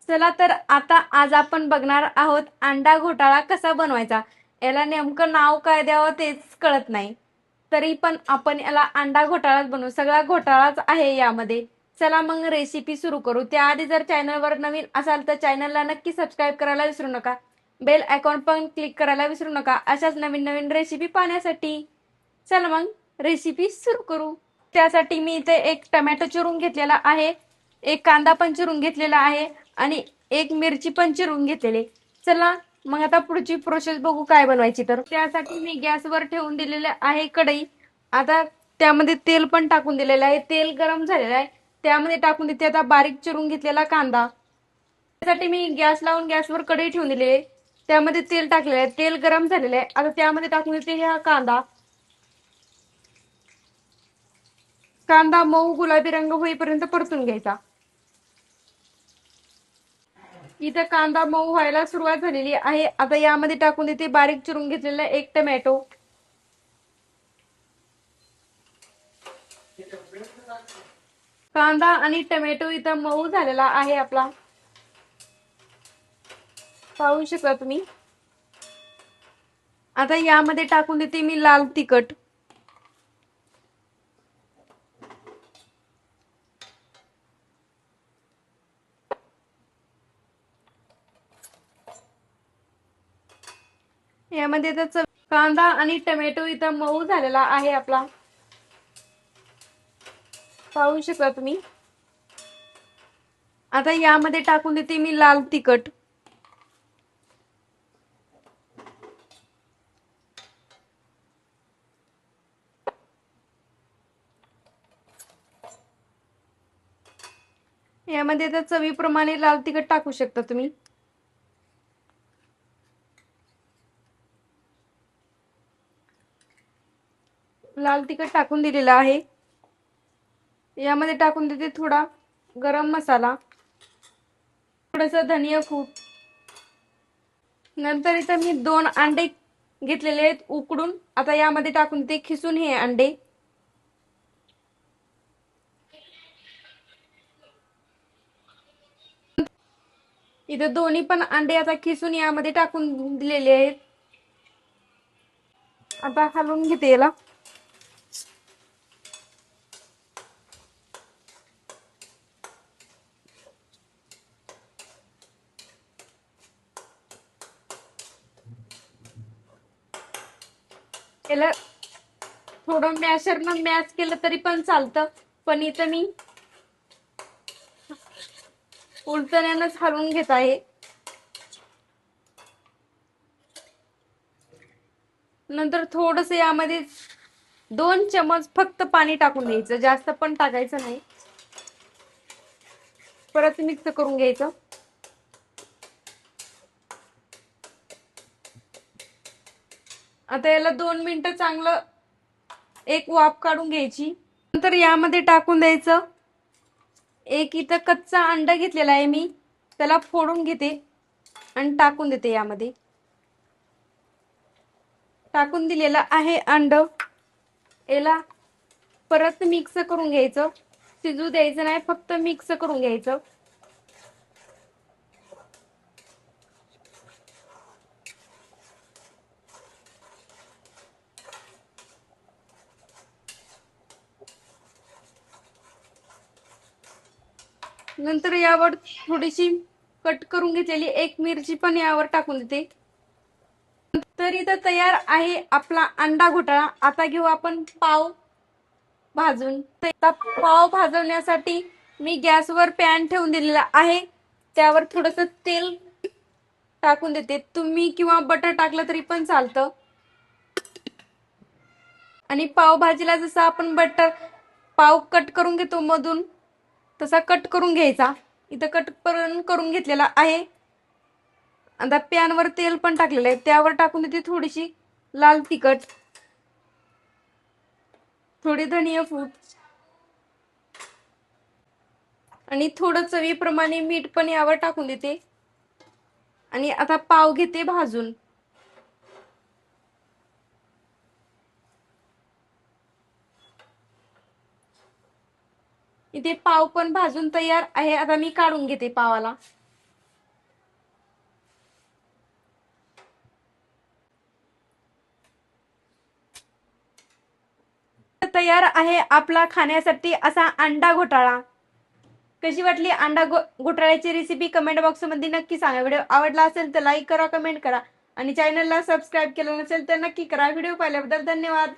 चला तर आता आज आपण बघणार आहोत अंडा घोटाळा कसा बनवायचा। याला नेमकं नाव काय द्यावं तेच कळत नाही, तरी पण आपण याला अंडा घोटाळाच बनवू। सगळा घोटाळाच आहे यामध्ये। चला मग रेसिपी सुरू करू। त्याआधी जर चॅनलवर नवीन असाल तर चॅनलला नक्की सबस्क्राईब करायला विसरू नका। बेल आयकॉन पण क्लिक करायला विसरू नका अशाच नवीन नवीन रेसिपी पाहण्यासाठी। चला मग रेसिपी सुरू करू। त्यासाठी मी इथे एक टोमॅटो चिरून घेतलेला आहे, एक कांदा पण चिरून घेतलेला आहे आणि एक मिरची पण चिरून घेतलेली। चला मग आता पुढची प्रोसेस बघू काय बनवायची। तर त्यासाठी मी गॅसवर ठेवून दिलेले आहे कढई। आता त्यामध्ये तेल पण टाकून दिलेलं आहे। तेल गरम झालेलं आहे, त्यामध्ये टाकून देते आता बारीक चिरून घेतलेला कांदा। त्यासाठी मी गॅस लावून गॅसवर कढई ठेवून दिली आहे, त्यामध्ये तेल टाकलेलं आहे। तेल गरम झालेलं आहे, आता त्यामध्ये टाकून देते हा कांदा। कांदा मऊ गुलाबी रंग होईपर्यंत परतून घ्यायचा। इथे कांदा मऊ व्हायला सुरुवात झालेली आहे। आता यामध्ये टाकून देते बारीक चिरून घेतलेला एक टोमॅटो। कांदा आणि टोमॅटो इथं मऊ झालेला आहे आपला, पाहू शकता तुम्ही। आता यामध्ये टाकून देते मी लाल तिखट। यामध्ये त्याच कांदा आणि टोमॅटो इथं मऊ झालेला आहे आपला, पाहू शकता तुम्ही। आता यामध्ये टाकून देते मी लाल तिखट। यामध्ये तर चवीप्रमाणे लाल तिखट टाकू शकता तुम्ही। लाल तिखट टाकून दिलेला आहे। यामध्ये टाकून देते थोडा गरम मसाला, थोडस धनिया पूड। नंतर इथं मी 2 अंडे घेतलेले आहेत उकडून। आता यामध्ये टाकून देते खिसून हे अंडे। इथे दोन्ही पण अंडे आता खिसून यामध्ये टाकून दिलेले आहेत। आता हलवून घेते याला। याला थोडं मॅशरनं मॅश केलं तरी पण चालतं, पण इथं मी उलटण्यानंच हलवून घेत आहे। नंतर थोडस यामध्ये 2 चमच फक्त पाणी टाकून द्यायचं, जास्त पण टाकायचं नाही। परत मिक्स करून घ्यायचं। आता याला 2 मिनिटं चांगलं एक वाफ काढून घ्यायची। नंतर यामध्ये टाकून द्यायचं एक इथं कच्चा अंडा घेतलेला आहे मी, त्याला फोडून घेते आणि टाकून देते यामध्ये। टाकून दिलेलं आहे अंड। याला परत मिक्स करून घ्यायचं, शिजू द्यायचं नाही, फक्त मिक्स करून घ्यायचं। नंतर यावर थोडीशी कट करून घेतलेली एक मिरची पण यावर टाकून देते। तर इथं तयार आहे आपला अंडा घोटाळा। आता घेऊ आपण पाव भाजून। तर पाव भाजवण्यासाठी मी गॅसवर पॅन ठेवून दिलेला आहे, त्यावर थोडस तेल टाकून देते। तुम्ही किंवा बटर टाकलं तरी पण चालतं। आणि पाव भाजीला जसं आपण बटर पाव कट करून घेतो मधून, तसा कट करून घ्यायचा। इथं कट करून घेतलेला आहे। आता पॅनवर तेल पण टाकलेलं आहे, त्यावर टाकून देते थोडीशी लाल तिखट, थोडी धनिया पूड आणि थोडं चवीप्रमाणे मीठ पण यावर टाकून देते। आणि आता पाव घेते भाजून। इथे पाव पण भाजून तयार आहे। आता मी काढून घेते पावाला। तयार आहे आपला खाण्यासाठी असा अंडा घोटाळा. कशी वाटली अंडा घोटाळ्याची रेसिपी कमेंट बॉक्समध्ये नक्की सांगा. व्हिडिओ आवडला असेल तर लाईक करा, कमेंट करा आणि चॅनलला सबस्क्राईब केलं नसेल तर नक्की करा. व्हिडिओ पाहिल्याबद्दल धन्यवाद.